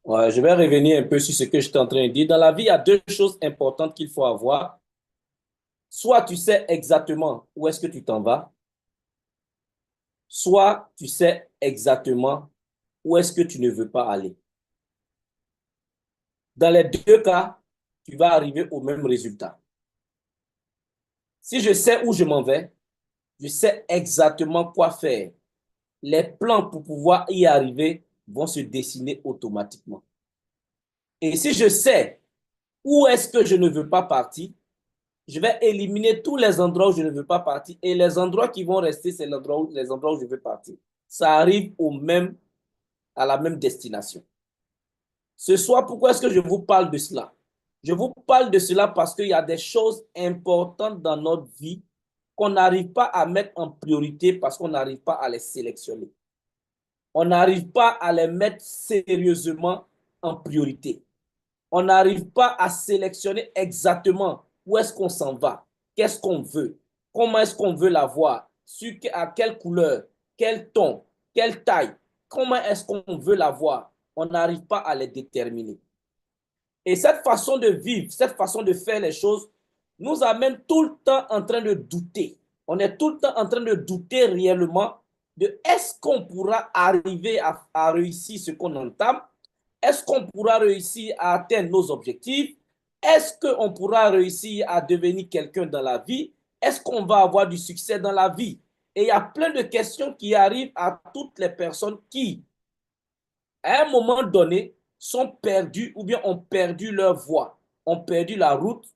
Ouais, je vais revenir un peu sur ce que je suis en train de dire. Dans la vie, il y a deux choses importantes qu'il faut avoir. Soit tu sais exactement où est-ce que tu t'en vas, soit tu sais exactement où est-ce que tu ne veux pas aller. Dans les deux cas, tu vas arriver au même résultat. Si je sais où je m'en vais, je sais exactement quoi faire. Les plans pour pouvoir y arriver vont se dessiner automatiquement. Et si je sais où est-ce que je ne veux pas partir, je vais éliminer tous les endroits où je ne veux pas partir et les endroits qui vont rester, c'est les endroits où je veux partir. Ça arrive à la même destination. Ce soir, pourquoi est-ce que je vous parle de cela? Je vous parle de cela parce qu'il y a des choses importantes dans notre vie qu'on n'arrive pas à mettre en priorité parce qu'on n'arrive pas à les sélectionner. On n'arrive pas à les mettre sérieusement en priorité. On n'arrive pas à sélectionner exactement où est-ce qu'on s'en va, qu'est-ce qu'on veut, comment est-ce qu'on veut l'avoir, à quelle couleur, quel ton, quelle taille, comment est-ce qu'on veut l'avoir. On n'arrive pas à les déterminer. Et cette façon de vivre, cette façon de faire les choses nous amène tout le temps en train de douter. On est tout le temps en train de douter réellement de est-ce qu'on pourra arriver à réussir ce qu'on entame. Est-ce qu'on pourra réussir à atteindre nos objectifs? Est-ce qu'on pourra réussir à devenir quelqu'un dans la vie? Est-ce qu'on va avoir du succès dans la vie? Et il y a plein de questions qui arrivent à toutes les personnes qui, à un moment donné, sont perdus ou bien ont perdu leur voie, ont perdu la route.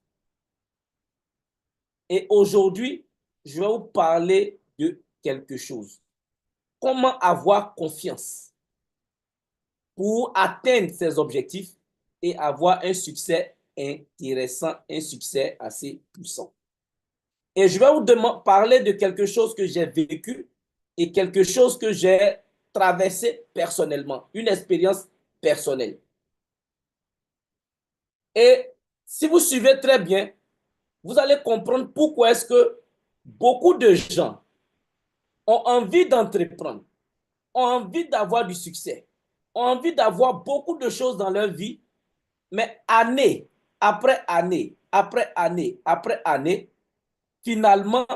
Et aujourd'hui, je vais vous parler de quelque chose. Comment avoir confiance pour atteindre ses objectifs et avoir un succès intéressant, un succès assez puissant. Et je vais vous parler de quelque chose que j'ai vécu et quelque chose que j'ai traversé personnellement, une expérience personnelle. Et si vous suivez très bien, vous allez comprendre pourquoi est-ce que beaucoup de gens ont envie d'entreprendre, ont envie d'avoir du succès, ont envie d'avoir beaucoup de choses dans leur vie, mais année après année, après année, après année, finalement,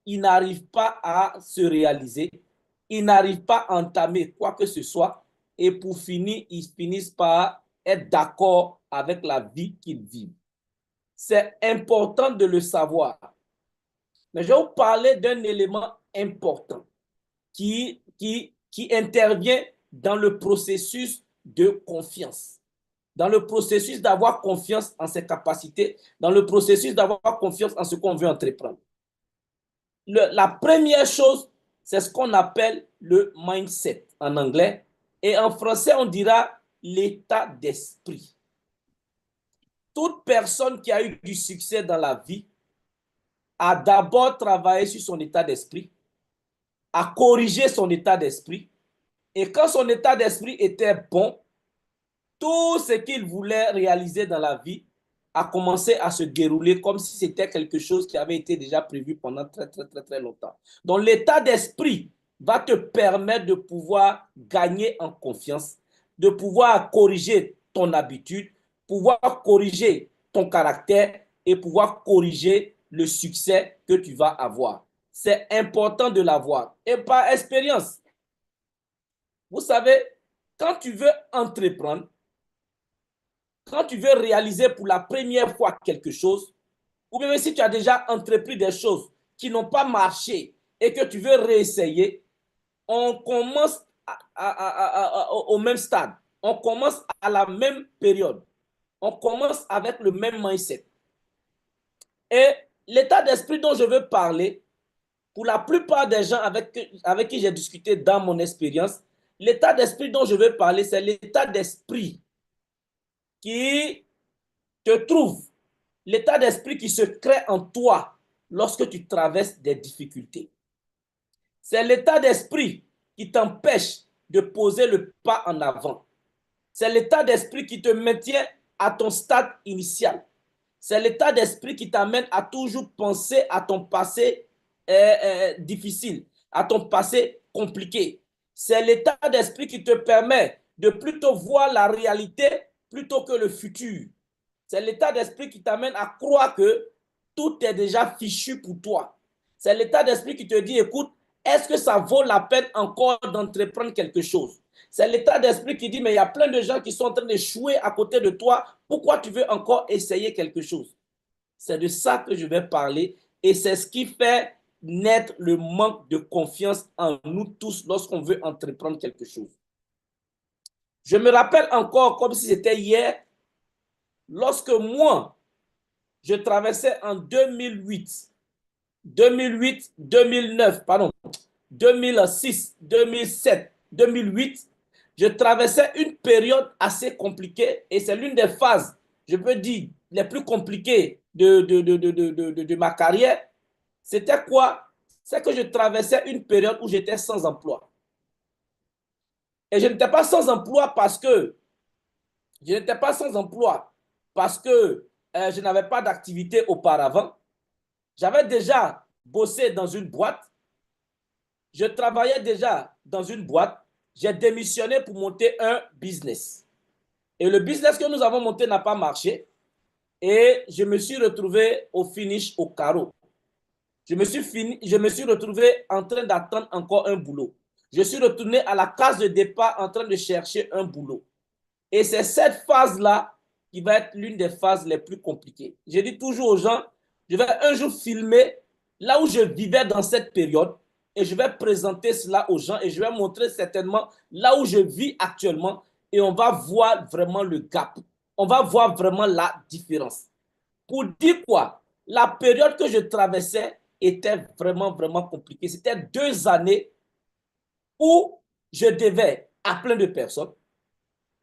ils n'arrivent pas à se réaliser, ils n'arrivent pas à entamer quoi que ce soit, et pour finir, ils finissent par être d'accord avec la vie qu'ils vivent. C'est important de le savoir. Mais je vais vous parler d'un élément important qui intervient dans le processus de confiance, dans le processus d'avoir confiance en ses capacités, dans le processus d'avoir confiance en ce qu'on veut entreprendre. La première chose, c'est ce qu'on appelle le mindset en anglais, et en français, on dira l'état d'esprit. Toute personne qui a eu du succès dans la vie a d'abord travaillé sur son état d'esprit, a corrigé son état d'esprit, et quand son état d'esprit était bon, tout ce qu'il voulait réaliser dans la vie a commencé à se dérouler comme si c'était quelque chose qui avait été déjà prévu pendant très, très, très, très longtemps. Donc, l'état d'esprit va te permettre de pouvoir gagner en confiance, de pouvoir corriger ton habitude, pouvoir corriger ton caractère et pouvoir corriger le succès que tu vas avoir. C'est important de l'avoir. Et par expérience, vous savez, quand tu veux entreprendre, quand tu veux réaliser pour la première fois quelque chose, ou même si tu as déjà entrepris des choses qui n'ont pas marché et que tu veux réessayer, on commence au même stade, on commence à la même période, on commence avec le même mindset. Et l'état d'esprit dont je veux parler, pour la plupart des gens avec qui j'ai discuté dans mon expérience, l'état d'esprit dont je veux parler, c'est l'état d'esprit qui te trouve, l'état d'esprit qui se crée en toi lorsque tu traverses des difficultés. C'est l'état d'esprit qui t'empêche de poser le pas en avant. C'est l'état d'esprit qui te maintient à ton stade initial. C'est l'état d'esprit qui t'amène à toujours penser à ton passé difficile, à ton passé compliqué. C'est l'état d'esprit qui te permet de plutôt voir la réalité plutôt que le futur. C'est l'état d'esprit qui t'amène à croire que tout est déjà fichu pour toi. C'est l'état d'esprit qui te dit, écoute, est-ce que ça vaut la peine encore d'entreprendre quelque chose? C'est l'état d'esprit qui dit, mais il y a plein de gens qui sont en train d'échouer à côté de toi. Pourquoi tu veux encore essayer quelque chose? C'est de ça que je vais parler et c'est ce qui fait naître le manque de confiance en nous tous lorsqu'on veut entreprendre quelque chose. Je me rappelle encore comme si c'était hier, lorsque moi, je traversais en 2008, 2009, pardon, 2006, 2007, 2008, je traversais une période assez compliquée et c'est l'une des phases, je peux dire, les plus compliquées de ma carrière. C'était quoi? C'est que je traversais une période où j'étais sans emploi. Et je n'étais pas sans emploi parce que je n'étais pas sans emploi parce que je n'avais pas d'activité auparavant. J'avais déjà bossé dans une boîte. Je travaillais déjà dans une boîte. J'ai démissionné pour monter un business. Et le business que nous avons monté n'a pas marché. Et je me suis retrouvé au finish au carreau. Je me suis retrouvé en train d'attendre encore un boulot. Je suis retourné à la case de départ en train de chercher un boulot. Et c'est cette phase-là qui va être l'une des phases les plus compliquées. Je dis toujours aux gens, je vais un jour filmer là où je vivais dans cette période et je vais présenter cela aux gens et je vais montrer certainement là où je vis actuellement et on va voir vraiment le gap. On va voir vraiment la différence. Pour dire quoi? La période que je traversais était vraiment, vraiment compliquée. C'était 2 années où je devais à plein de personnes.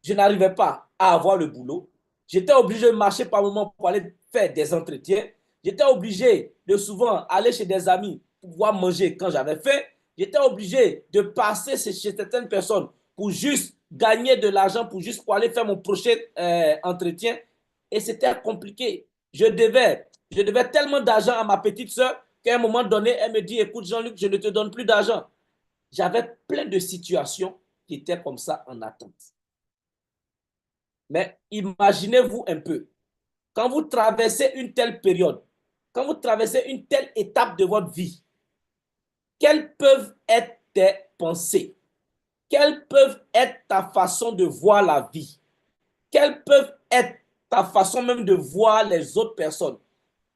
Je n'arrivais pas à avoir le boulot. J'étais obligé de marcher par moments pour aller faire des entretiens. J'étais obligé de souvent aller chez des amis pour pouvoir manger quand j'avais faim. J'étais obligé de passer chez certaines personnes pour juste gagner de l'argent, pour juste pour aller faire mon prochain entretien. Et c'était compliqué. Je devais tellement d'argent à ma petite soeur qu'à un moment donné, elle me dit, écoute Jean-Luc, je ne te donne plus d'argent. J'avais plein de situations qui étaient comme ça en attente. Mais imaginez-vous un peu, quand vous traversez une telle période, quand vous traversez une telle étape de votre vie, quelles peuvent être tes pensées? Quelles peuvent être ta façon de voir la vie? Quelles peuvent être ta façon même de voir les autres personnes?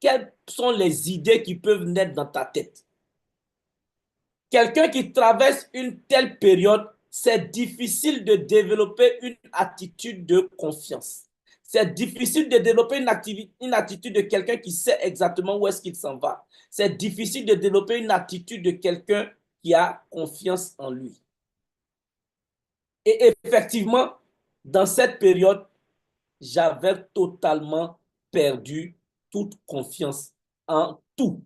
Quelles sont les idées qui peuvent naître dans ta tête? Quelqu'un qui traverse une telle période, c'est difficile de développer une attitude de confiance. C'est difficile de développer une attitude de quelqu'un qui sait exactement où est-ce qu'il s'en va. C'est difficile de développer une attitude de quelqu'un qui a confiance en lui. Et effectivement, dans cette période, j'avais totalement perdu toute confiance en tout.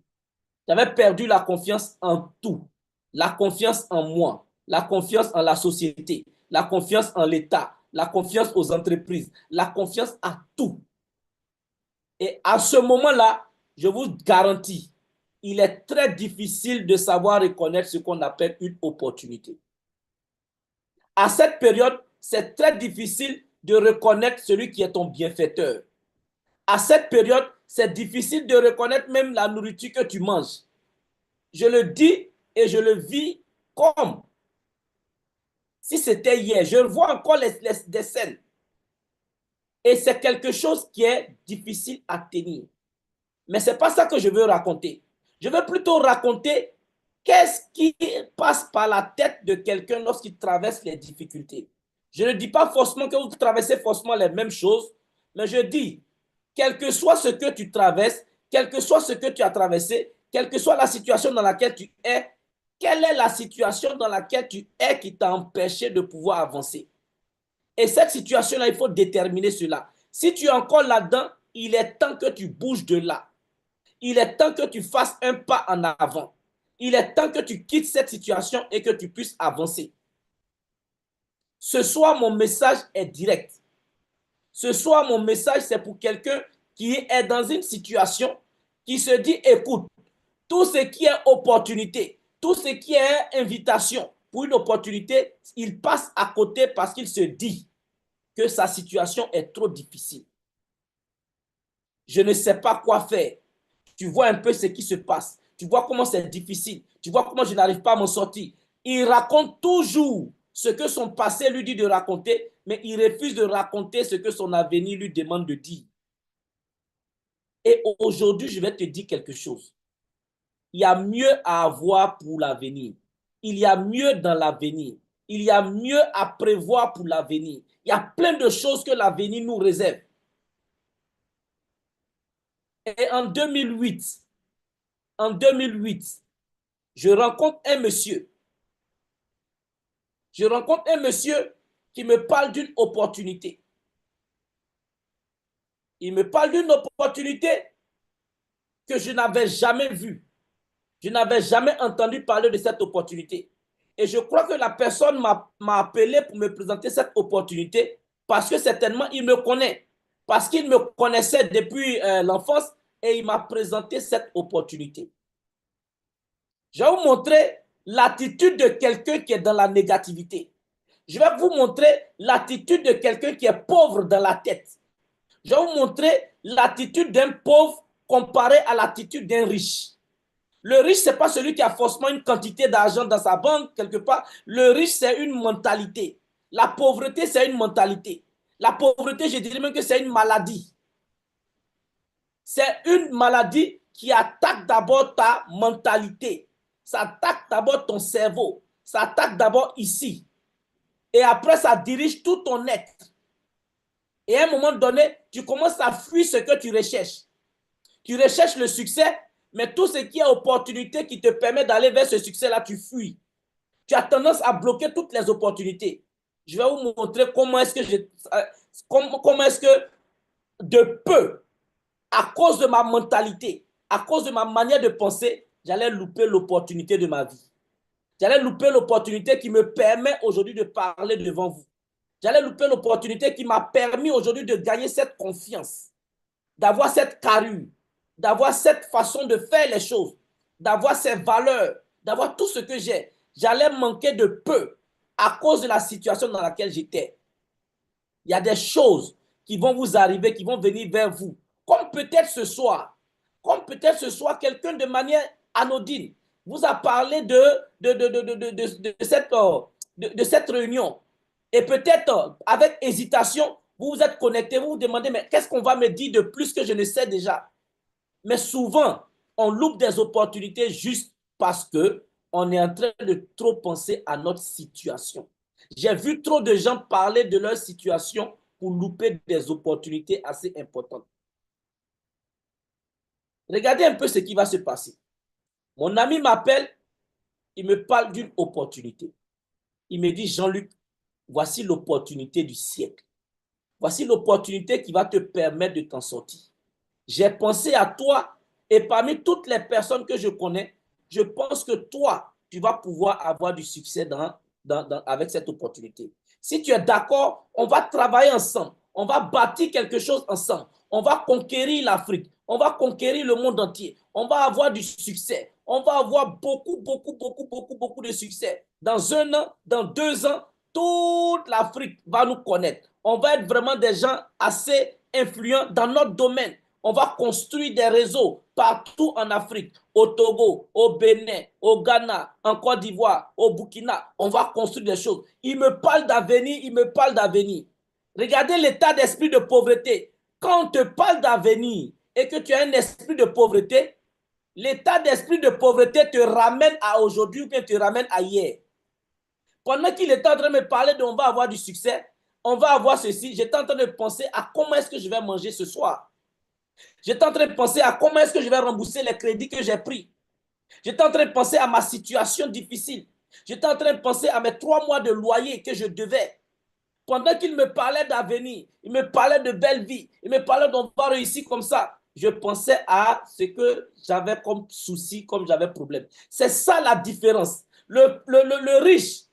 J'avais perdu la confiance en tout. La confiance en moi, la confiance en la société, la confiance en l'État, la confiance aux entreprises, la confiance à tout. Et à ce moment-là, je vous garantis, il est très difficile de savoir reconnaître ce qu'on appelle une opportunité. À cette période, c'est très difficile de reconnaître celui qui est ton bienfaiteur. À cette période, c'est difficile de reconnaître même la nourriture que tu manges. Je le dis et je le vis comme si c'était hier. Je vois encore des scènes. Et c'est quelque chose qui est difficile à tenir. Mais ce n'est pas ça que je veux raconter. Je veux plutôt raconter qu'est-ce qui passe par la tête de quelqu'un lorsqu'il traverse les difficultés. Je ne dis pas forcément que vous traversez forcément les mêmes choses, mais je dis, quel que soit ce que tu traverses, quel que soit ce que tu as traversé, quelle que soit la situation dans laquelle tu es, quelle est la situation dans laquelle tu es qui t'a empêché de pouvoir avancer? Et cette situation-là, il faut déterminer cela. Si tu es encore là-dedans, il est temps que tu bouges de là. Il est temps que tu fasses un pas en avant. Il est temps que tu quittes cette situation et que tu puisses avancer. Ce soir, mon message est direct. Ce soir, mon message, c'est pour quelqu'un qui est dans une situation qui se dit, écoute, tout ce qui est opportunité, tout ce qui est invitation, pour une opportunité, il passe à côté parce qu'il se dit que sa situation est trop difficile. Je ne sais pas quoi faire. Tu vois un peu ce qui se passe. Tu vois comment c'est difficile. Tu vois comment je n'arrive pas à m'en sortir. Il raconte toujours ce que son passé lui dit de raconter, mais il refuse de raconter ce que son avenir lui demande de dire. Et aujourd'hui, je vais te dire quelque chose. Il y a mieux à avoir pour l'avenir. Il y a mieux dans l'avenir. Il y a mieux à prévoir pour l'avenir. Il y a plein de choses que l'avenir nous réserve. Et en 2008, je rencontre un monsieur. Je rencontre un monsieur qui me parle d'une opportunité. Il me parle d'une opportunité que je n'avais jamais vue. Je n'avais jamais entendu parler de cette opportunité. Et je crois que la personne m'a appelé pour me présenter cette opportunité parce que certainement il me connaît. Parce qu'il me connaissait depuis l'enfance et il m'a présenté cette opportunité. Je vais vous montrer l'attitude de quelqu'un qui est dans la négativité. Je vais vous montrer l'attitude de quelqu'un qui est pauvre dans la tête. Je vais vous montrer l'attitude d'un pauvre comparé à l'attitude d'un riche. Le riche, ce n'est pas celui qui a forcément une quantité d'argent dans sa banque, quelque part. Le riche, c'est une mentalité. La pauvreté, c'est une mentalité. La pauvreté, je dirais même que c'est une maladie. C'est une maladie qui attaque d'abord ta mentalité. Ça attaque d'abord ton cerveau. Ça attaque d'abord ici. Et après, ça dirige tout ton être. Et à un moment donné, tu commences à fuir ce que tu recherches. Tu recherches le succès, mais tout ce qui est opportunité qui te permet d'aller vers ce succès-là, tu fuis. Tu as tendance à bloquer toutes les opportunités. Je vais vous montrer comment est-ce que comment est-ce que de peu, à cause de ma mentalité, à cause de ma manière de penser, j'allais louper l'opportunité de ma vie. J'allais louper l'opportunité qui me permet aujourd'hui de parler devant vous. J'allais louper l'opportunité qui m'a permis aujourd'hui de gagner cette confiance, d'avoir cette carrure, d'avoir cette façon de faire les choses, d'avoir ces valeurs, d'avoir tout ce que j'ai. J'allais manquer de peu à cause de la situation dans laquelle j'étais. Il y a des choses qui vont vous arriver, qui vont venir vers vous. Comme peut-être ce soir, quelqu'un de manière anodine vous a parlé de cette réunion. Et peut-être avec hésitation, vous vous êtes connecté, vous vous demandez, mais qu'est-ce qu'on va me dire de plus que je ne sais déjà? Mais souvent, on loupe des opportunités juste parce qu'on est en train de trop penser à notre situation. J'ai vu trop de gens parler de leur situation pour louper des opportunités assez importantes. Regardez un peu ce qui va se passer. Mon ami m'appelle, il me parle d'une opportunité. Il me dit, Jean-Luc, voici l'opportunité du siècle. Voici l'opportunité qui va te permettre de t'en sortir. J'ai pensé à toi et parmi toutes les personnes que je connais, je pense que toi, tu vas pouvoir avoir du succès avec cette opportunité. Si tu es d'accord, on va travailler ensemble. On va bâtir quelque chose ensemble. On va conquérir l'Afrique. On va conquérir le monde entier. On va avoir du succès. On va avoir beaucoup de succès. Dans 1 an, dans 2 ans, toute l'Afrique va nous connaître. On va être vraiment des gens assez influents dans notre domaine. On va construire des réseaux partout en Afrique, au Togo, au Bénin, au Ghana, en Côte d'Ivoire, au Burkina. On va construire des choses. Il me parle d'avenir, Regardez l'état d'esprit de pauvreté. Quand on te parle d'avenir et que tu as un esprit de pauvreté, l'état d'esprit de pauvreté te ramène à aujourd'hui ou bien te ramène à hier. Pendant qu'il était en train de me parler de on va avoir du succès, on va avoir ceci, j'étais en train de penser à comment est-ce que je vais manger ce soir. J'étais en train de penser à comment est-ce que je vais rembourser les crédits que j'ai pris. J'étais en train de penser à ma situation difficile. J'étais en train de penser à mes 3 mois de loyer que je devais. Pendant qu'il me parlait d'avenir, il me parlait de belle vie, il me parlait d'on va réussir comme ça, je pensais à ce que j'avais comme souci, comme j'avais problème. C'est ça la différence. Le riche,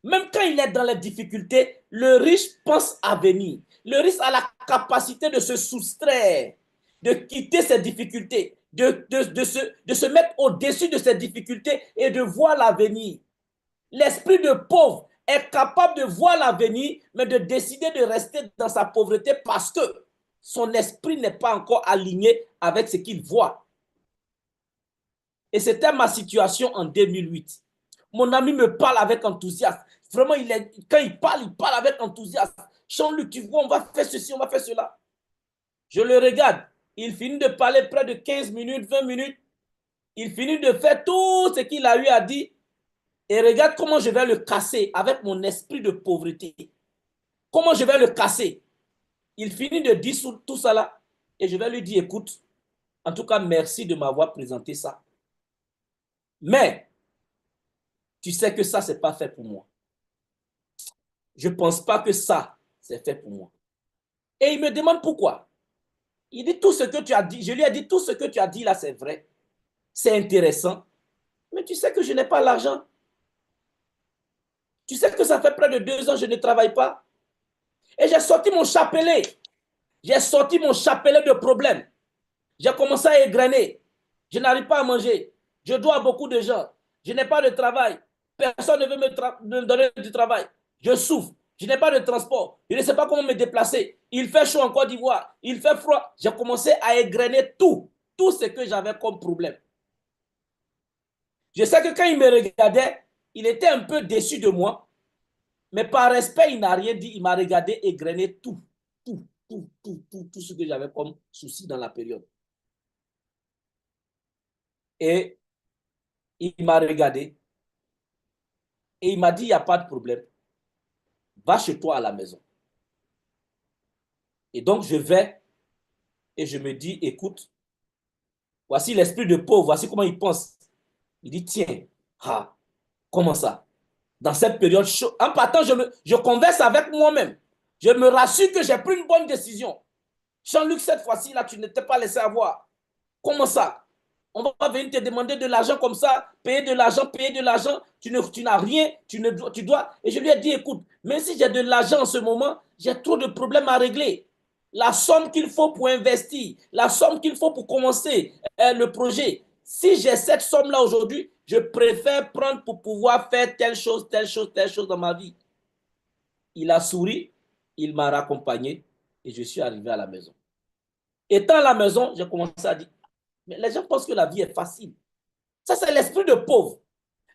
même quand il est dans les difficultés, le riche pense à venir. Le riche a la capacité de se soustraire, de quitter ses difficultés, de se mettre au-dessus de ses difficultés et de voir l'avenir. L'esprit de pauvre est capable de voir l'avenir, mais de décider de rester dans sa pauvreté parce que son esprit n'est pas encore aligné avec ce qu'il voit. Et c'était ma situation en 2008. Mon ami me parle avec enthousiasme. Vraiment, quand il parle avec enthousiasme. Jean-Luc, tu vois, on va faire ceci, on va faire cela. Je le regarde. Il finit de parler près de 15 minutes, 20 minutes. Il finit de faire tout ce qu'il a eu à dire. Et regarde comment je vais le casser avec mon esprit de pauvreté. Comment je vais le casser. Il finit de dire tout ça là. Et je vais lui dire, écoute, en tout cas, merci de m'avoir présenté ça. Mais, tu sais que ça, ce n'est pas fait pour moi. Je ne pense pas que ça, c'est fait pour moi. Et il me demande pourquoi. Il dit tout ce que tu as dit. Je lui ai dit tout ce que tu as dit là, c'est vrai. C'est intéressant. Mais tu sais que je n'ai pas l'argent. Tu sais que ça fait près de 2 ans que je ne travaille pas. Et j'ai sorti mon chapelet. J'ai sorti mon chapelet de problèmes. J'ai commencé à égrener. Je n'arrive pas à manger. Je dois à beaucoup de gens. Je n'ai pas de travail. Personne ne veut me donner du travail. Je souffre. Je n'ai pas de transport. Je ne sais pas comment me déplacer. Il fait chaud en Côte d'Ivoire. Il fait froid. J'ai commencé à égrener tout ce que j'avais comme problème. Je sais que quand il me regardait, il était un peu déçu de moi. Mais par respect, il n'a rien dit. Il m'a regardé égrener tout ce que j'avais comme souci dans la période. Et il m'a regardé et il m'a dit, il n'y a pas de problème. Va chez toi à la maison. Et donc, je vais et je me dis, écoute, voici l'esprit de pauvre, voici comment il pense. Il dit, tiens, comment ça? Dans cette période chaude, en partant, je converse avec moi-même. Je me rassure que j'ai pris une bonne décision. Jean-Luc, cette fois-ci, là, tu ne t'es pas laissé avoir. Comment ça? On va venir te demander de l'argent comme ça, payer de l'argent, tu n'as rien, tu dois. Et je lui ai dit, écoute, même si j'ai de l'argent en ce moment, j'ai trop de problèmes à régler. La somme qu'il faut pour investir, la somme qu'il faut pour commencer le projet, si j'ai cette somme-là aujourd'hui, je préfère prendre pour pouvoir faire telle chose dans ma vie. Il a souri, il m'a raccompagné et je suis arrivé à la maison. Étant à la maison, j'ai commencé à dire, mais les gens pensent que la vie est facile. Ça, c'est l'esprit de pauvre.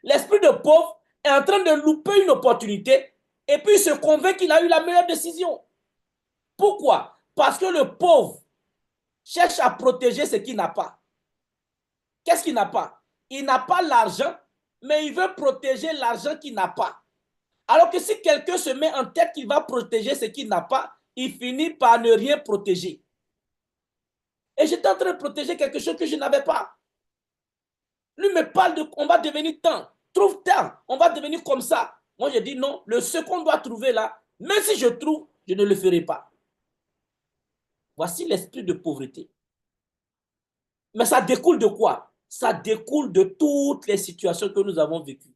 L'esprit de pauvre est en train de louper une opportunité et puis il se convainc qu'il a eu la meilleure décision. Pourquoi? Parce que le pauvre cherche à protéger ce qu'il n'a pas. Qu'est-ce qu'il n'a pas? Il n'a pas l'argent, mais il veut protéger l'argent qu'il n'a pas. Alors que si quelqu'un se met en tête qu'il va protéger ce qu'il n'a pas, il finit par ne rien protéger. Et j'étais en train de protéger quelque chose que je n'avais pas. Lui me parle de on va devenir tant, trouve tant, on va devenir comme ça. Moi, je dis non, ce qu'on doit trouver là, même si je trouve, je ne le ferai pas. Voici l'esprit de pauvreté. Mais ça découle de quoi? Ça découle de toutes les situations que nous avons vécues.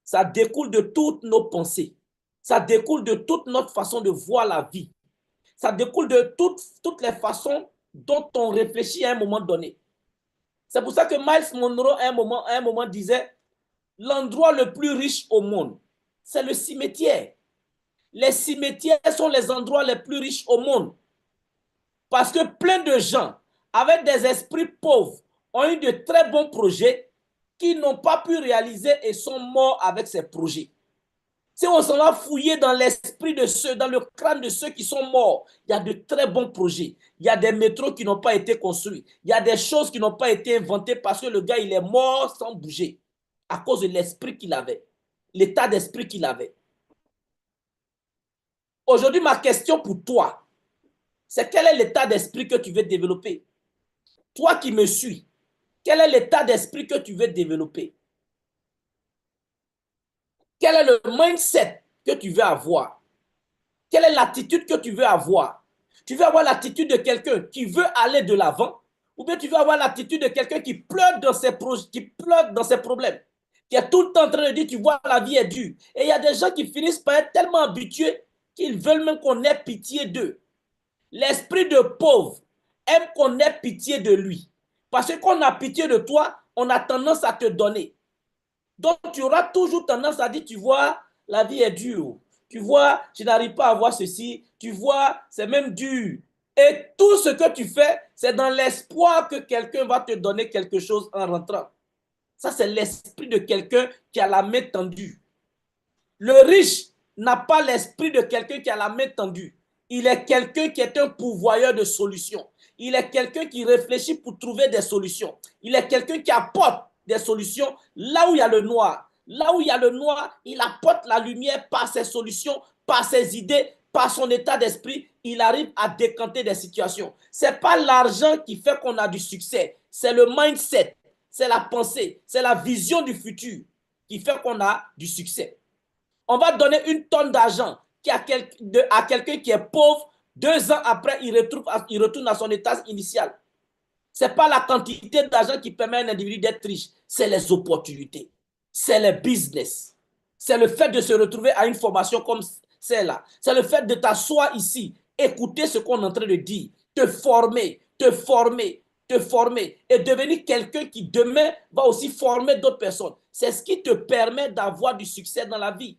Ça découle de toutes nos pensées. Ça découle de toute notre façon de voir la vie. Ça découle de toutes les façons dont on réfléchit à un moment donné. C'est pour ça que Miles Monroe, à un moment disait, l'endroit le plus riche au monde, c'est le cimetière. Les cimetières sont les endroits les plus riches au monde. Parce que plein de gens, avec des esprits pauvres, ont eu de très bons projets qui n'ont pas pu réaliser et sont morts avec ces projets. Si on s'en va fouiller dans l'esprit de ceux, dans le crâne de ceux qui sont morts, il y a de très bons projets. Il y a des métros qui n'ont pas été construits. Il y a des choses qui n'ont pas été inventées parce que le gars, il est mort sans bouger à cause de l'esprit qu'il avait, l'état d'esprit qu'il avait. Aujourd'hui, ma question pour toi, c'est quel est l'état d'esprit que tu veux développer? Toi qui me suis, quel est l'état d'esprit que tu veux développer? Quel est le mindset que tu veux avoir? Quelle est l'attitude que tu veux avoir? Tu veux avoir l'attitude de quelqu'un qui veut aller de l'avant ou bien tu veux avoir l'attitude de quelqu'un qui pleure dans ses problèmes, qui est tout le temps en train de dire, tu vois, la vie est dure. Et il y a des gens qui finissent par être tellement habitués qu'ils veulent même qu'on ait pitié d'eux. L'esprit de pauvre aime qu'on ait pitié de lui. Parce que quand on a pitié de toi, on a tendance à te donner. Donc, tu auras toujours tendance à dire, tu vois, la vie est dure. Tu vois, je n'arrive pas à avoir ceci. Tu vois, c'est même dur. Et tout ce que tu fais, c'est dans l'espoir que quelqu'un va te donner quelque chose en rentrant. Ça, c'est l'esprit de quelqu'un qui a la main tendue. Le riche n'a pas l'esprit de quelqu'un qui a la main tendue. Il est quelqu'un qui est un pourvoyeur de solutions. Il est quelqu'un qui réfléchit pour trouver des solutions. Il est quelqu'un qui apporte des solutions là où il y a le noir. Là où il y a le noir, il apporte la lumière par ses solutions, par ses idées, par son état d'esprit. Il arrive à décanter des situations. Ce n'est pas l'argent qui fait qu'on a du succès. C'est le mindset, c'est la pensée, c'est la vision du futur qui fait qu'on a du succès. On va donner une tonne d'argent à quelqu'un qui est pauvre. 2 ans après, il retourne à son état initial. Ce n'est pas la quantité d'argent qui permet à un individu d'être riche, c'est les opportunités, c'est le business, c'est le fait de se retrouver à une formation comme celle-là, c'est le fait de t'asseoir ici, écouter ce qu'on est en train de dire, te former, te former, te former et devenir quelqu'un qui demain va aussi former d'autres personnes. C'est ce qui te permet d'avoir du succès dans la vie.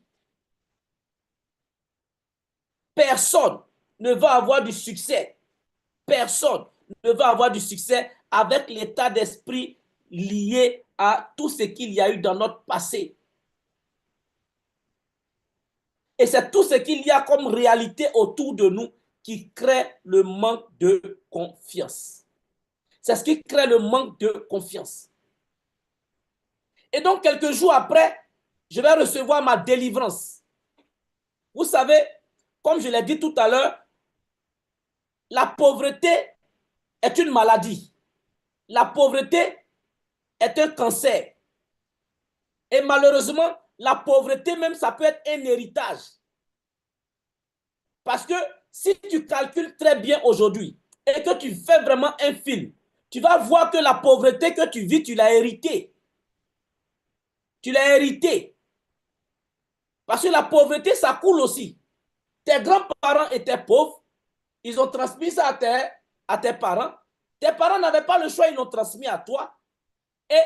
Personne ne va avoir du succès. Personne ne va avoir du succès avec l'état d'esprit lié à tout ce qu'il y a eu dans notre passé. Et c'est tout ce qu'il y a comme réalité autour de nous qui crée le manque de confiance. C'est ce qui crée le manque de confiance. Et donc, quelques jours après, je vais recevoir ma délivrance. Vous savez, comme je l'ai dit tout à l'heure, la pauvreté est une maladie. La pauvreté est un cancer. Et malheureusement, la pauvreté même, ça peut être un héritage. Parce que si tu calcules très bien aujourd'hui et que tu fais vraiment un film, tu vas voir que la pauvreté que tu vis, tu l'as héritée. Tu l'as héritée. Parce que la pauvreté, ça coule aussi. Tes grands-parents étaient pauvres. Ils ont transmis ça à tes parents. Tes parents n'avaient pas le choix, ils l'ont transmis à toi. Et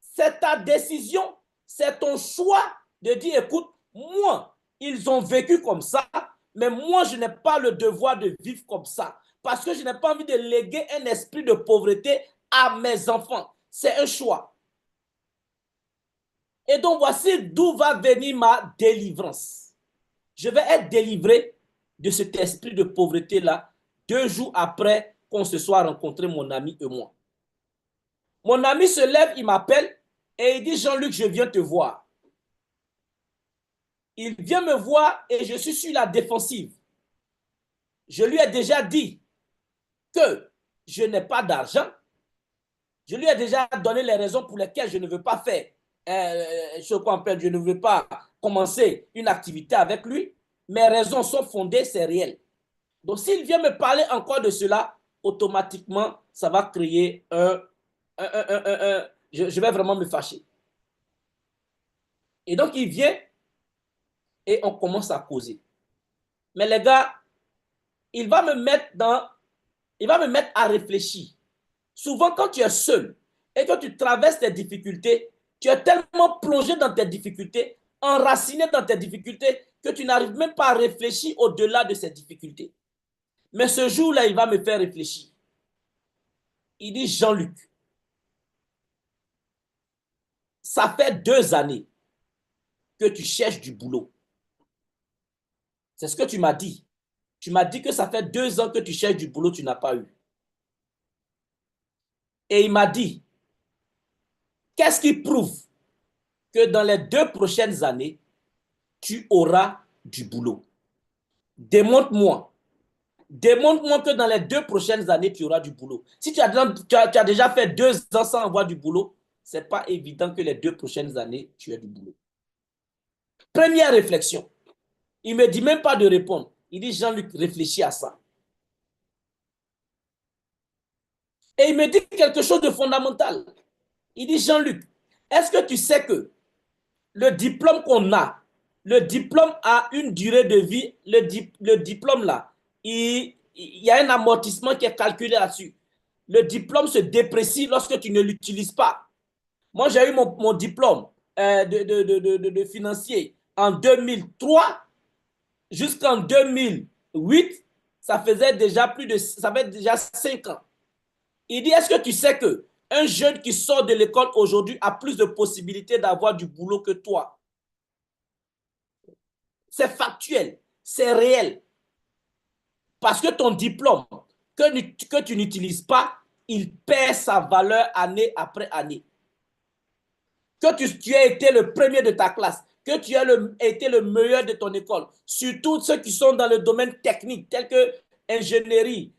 c'est ta décision, c'est ton choix de dire, écoute, moi, ils ont vécu comme ça, mais moi, je n'ai pas le devoir de vivre comme ça. Parce que je n'ai pas envie de léguer un esprit de pauvreté à mes enfants. C'est un choix. Et donc, voici d'où va venir ma délivrance. Je vais être délivré de cet esprit de pauvreté-là 2 jours après qu'on se soit rencontré, mon ami et moi. Mon ami se lève, il m'appelle et il dit, Jean-Luc, je viens te voir. Il vient me voir et je suis sur la défensive. Je lui ai déjà dit que je n'ai pas d'argent. Je lui ai déjà donné les raisons pour lesquelles je ne veux pas faire je ne veux pas commencer une activité avec lui. Mes raisons sont fondées, c'est réel. Donc, s'il vient me parler encore de cela, automatiquement, ça va créer je vais vraiment me fâcher. Et donc, il vient et on commence à causer. Mais les gars, il va me mettre à réfléchir. Souvent, quand tu es seul et que tu traverses tes difficultés, tu es tellement plongé dans tes difficultés, enraciné dans tes difficultés, que tu n'arrives même pas à réfléchir au-delà de ces difficultés. Mais ce jour-là, il va me faire réfléchir. Il dit, Jean-Luc, ça fait 2 années que tu cherches du boulot. C'est ce que tu m'as dit. Tu m'as dit que ça fait 2 ans que tu cherches du boulot, tu n'as pas eu. Et il m'a dit, qu'est-ce qui prouve que dans les 2 prochaines années, tu auras du boulot? Démontre-moi. Démontre-moi que dans les 2 prochaines années, tu auras du boulot. Si tu as déjà fait 2 ans sans avoir du boulot, ce n'est pas évident que les 2 prochaines années, tu aies du boulot. Première réflexion. Il ne me dit même pas de répondre. Il dit, Jean-Luc, réfléchis à ça. Et il me dit quelque chose de fondamental. Il dit, Jean-Luc, est-ce que tu sais que le diplôme qu'on a, le diplôme a une durée de vie, le diplôme là, il y a un amortissement qui est calculé là-dessus. Le diplôme se déprécie lorsque tu ne l'utilises pas. Moi, j'ai eu mon diplôme. de financier en 2003 jusqu'en 2008, ça faisait déjà ça fait déjà 5 ans. Il dit, est-ce que tu sais que un jeune qui sort de l'école aujourd'hui a plus de possibilités d'avoir du boulot que toi? C'est factuel, c'est réel. Parce que ton diplôme que tu n'utilises pas, il perd sa valeur année après année. Que tu aies été le premier de ta classe, que tu aies été le meilleur de ton école, surtout ceux qui sont dans le domaine technique, tel que ingénierie,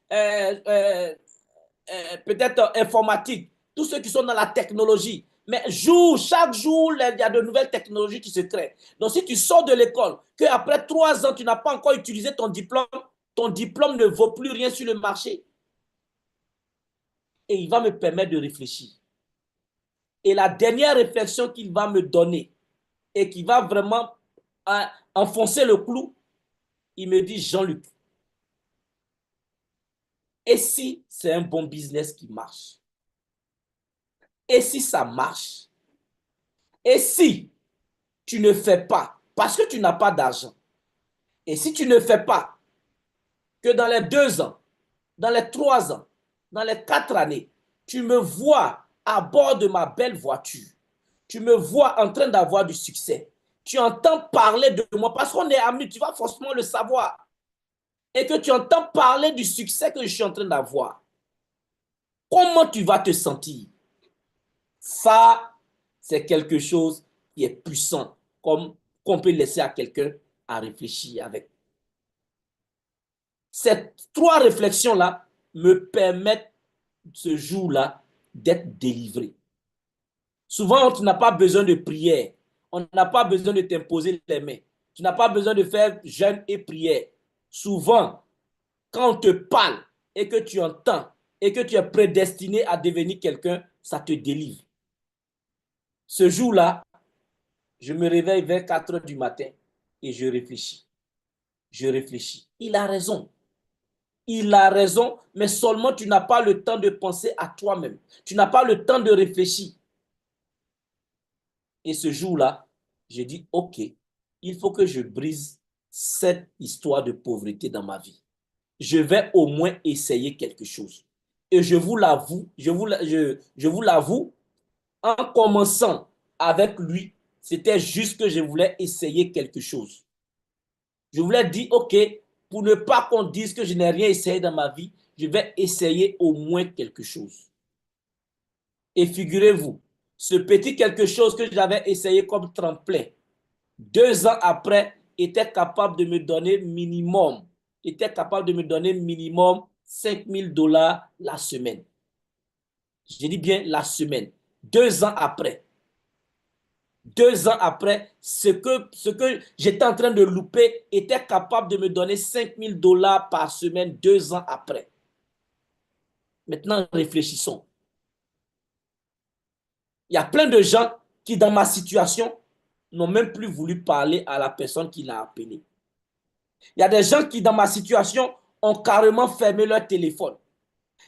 peut-être informatique, tous ceux qui sont dans la technologie. Mais chaque jour, il y a de nouvelles technologies qui se créent. Donc, si tu sors de l'école, qu'après 3 ans, tu n'as pas encore utilisé ton diplôme ne vaut plus rien sur le marché. Et il va me permettre de réfléchir. Et la dernière réflexion qu'il va me donner et qui va vraiment enfoncer le clou, il me dit, Jean-Luc, et si c'est un bon business qui marche? Et si ça marche? Et si tu ne fais pas, parce que tu n'as pas d'argent, et si tu ne fais pas que dans les 2 ans, dans les 3 ans, dans les 4 années, tu me vois à bord de ma belle voiture, tu me vois en train d'avoir du succès, tu entends parler de moi, parce qu'on est amis, tu vas forcément le savoir, et que tu entends parler du succès que je suis en train d'avoir, comment tu vas te sentir? Ça, c'est quelque chose qui est puissant, comme qu'on peut laisser à quelqu'un à réfléchir avec. Ces 3 réflexions-là me permettent ce jour-là d'être délivré. Souvent, tu n'as pas besoin de prière. On n'a pas besoin de t'imposer les mains. Tu n'as pas besoin de faire jeûne et prière. Souvent, quand on te parle et que tu entends et que tu es prédestiné à devenir quelqu'un, ça te délivre. Ce jour-là, je me réveille vers 4 heures du matin et je réfléchis. Je réfléchis. Il a raison. Il a raison, mais seulement tu n'as pas le temps de penser à toi-même. Tu n'as pas le temps de réfléchir. Et ce jour-là, j'ai dit, OK, il faut que je brise cette histoire de pauvreté dans ma vie. Je vais au moins essayer quelque chose. Et je vous l'avoue, je vous l'avoue, en commençant avec lui, c'était juste que je voulais essayer quelque chose. Je voulais dire, OK, pour ne pas qu'on dise que je n'ai rien essayé dans ma vie, je vais essayer au moins quelque chose. Et figurez-vous, ce petit quelque chose que j'avais essayé comme tremplin, 2 ans après, était capable de me donner minimum 5 000 $ la semaine. Je dis bien la semaine. 2 ans après. 2 ans après, ce que j'étais en train de louper était capable de me donner 5 000 $ par semaine 2 ans après. Maintenant, réfléchissons. Il y a plein de gens qui, dans ma situation, n'ont même plus voulu parler à la personne qui l'a appelé. Il y a des gens qui, dans ma situation, ont carrément fermé leur téléphone.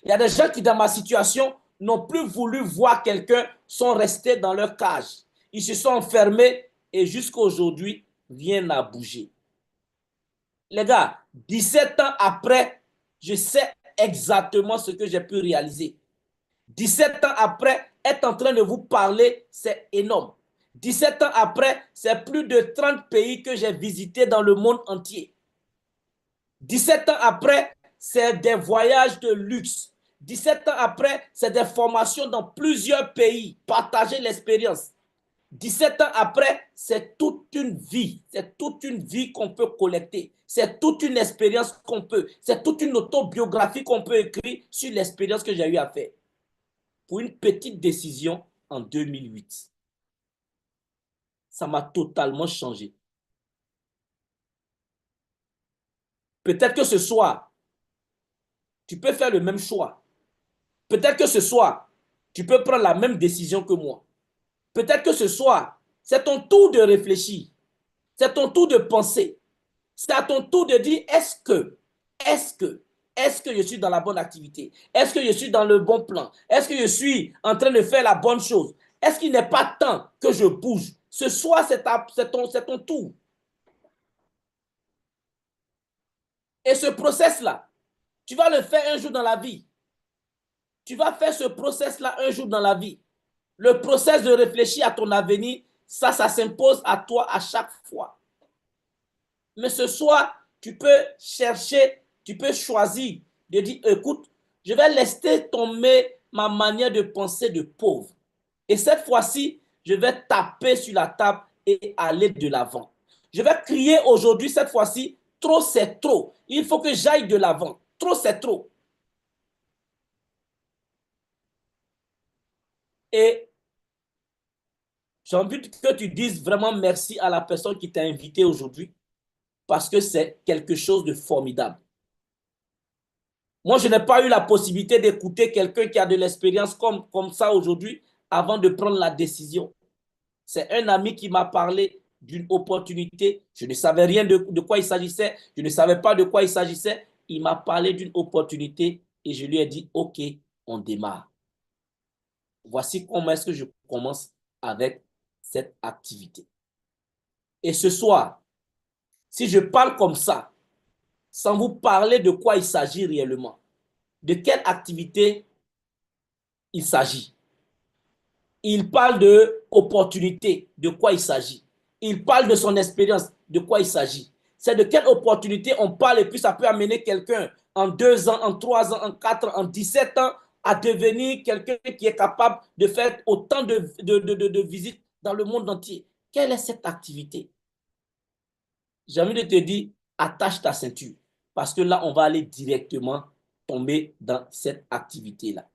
Il y a des gens qui, dans ma situation, n'ont plus voulu voir quelqu'un, sont restés dans leur cage. Ils se sont enfermés et jusqu'à aujourd'hui, rien n'a bougé. Les gars, 17 ans après, je sais exactement ce que j'ai pu réaliser. 17 ans après, être en train de vous parler, c'est énorme. 17 ans après, c'est plus de 30 pays que j'ai visités dans le monde entier. 17 ans après, c'est des voyages de luxe. 17 ans après, c'est des formations dans plusieurs pays. Partager l'expérience. 17 ans après, c'est toute une vie. C'est toute une vie qu'on peut collecter. C'est toute une expérience qu'on peut. C'est toute une autobiographie qu'on peut écrire sur l'expérience que j'ai eu à faire. Pour une petite décision en 2008. Ça m'a totalement changé. Peut-être que ce soir, tu peux faire le même choix. Peut-être que ce soir, tu peux prendre la même décision que moi. Peut-être que ce soir, c'est ton tour de réfléchir. C'est ton tour de penser. C'est à ton tour de dire, est-ce que je suis dans la bonne activité? Est-ce que je suis dans le bon plan? Est-ce que je suis en train de faire la bonne chose? Est-ce qu'il n'est pas temps que je bouge Ce soir, c'est ton tour. Et ce process-là, tu vas le faire un jour dans la vie. Tu vas faire ce process-là un jour dans la vie. Le process de réfléchir à ton avenir, ça s'impose à toi à chaque fois. Mais ce soir, tu peux chercher, tu peux choisir de dire, écoute, je vais laisser tomber ma manière de penser de pauvre. Et cette fois-ci, je vais taper sur la table et aller de l'avant. Je vais crier aujourd'hui, cette fois-ci, trop c'est trop. Il faut que j'aille de l'avant. Trop c'est trop. Et j'ai envie que tu dises vraiment merci à la personne qui t'a invité aujourd'hui parce que c'est quelque chose de formidable. Moi, je n'ai pas eu la possibilité d'écouter quelqu'un qui a de l'expérience comme ça aujourd'hui avant de prendre la décision. C'est un ami qui m'a parlé d'une opportunité. Je ne savais rien de quoi il s'agissait. Je ne savais pas de quoi il s'agissait. Il m'a parlé d'une opportunité et je lui ai dit, OK, on démarre. Voici comment est-ce que je commence avec cette activité. Et ce soir, si je parle comme ça, sans vous parler de quoi il s'agit réellement, de quelle activité il s'agit. Il parle de opportunité, de quoi il s'agit. Il parle de son expérience, de quoi il s'agit. C'est de quelle opportunité on parle et puis ça peut amener quelqu'un en 2 ans, en 3 ans, en 4 ans, en 17 ans à devenir quelqu'un qui est capable de faire autant de visites dans le monde entier. Quelle est cette activité? J'ai envie de te dire, attache ta ceinture parce que là, on va aller directement tomber dans cette activité-là.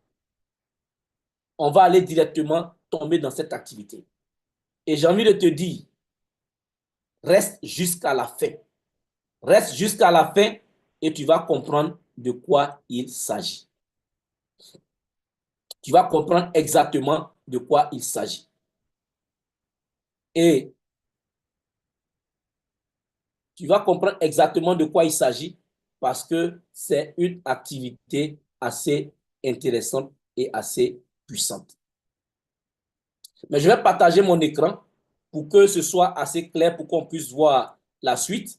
On va aller directement tomber dans cette activité. Et j'ai envie de te dire, reste jusqu'à la fin. Reste jusqu'à la fin et tu vas comprendre de quoi il s'agit. Tu vas comprendre exactement de quoi il s'agit. Et tu vas comprendre exactement de quoi il s'agit parce que c'est une activité assez intéressante et assez puissante. Mais je vais partager mon écran pour que ce soit assez clair pour qu'on puisse voir la suite.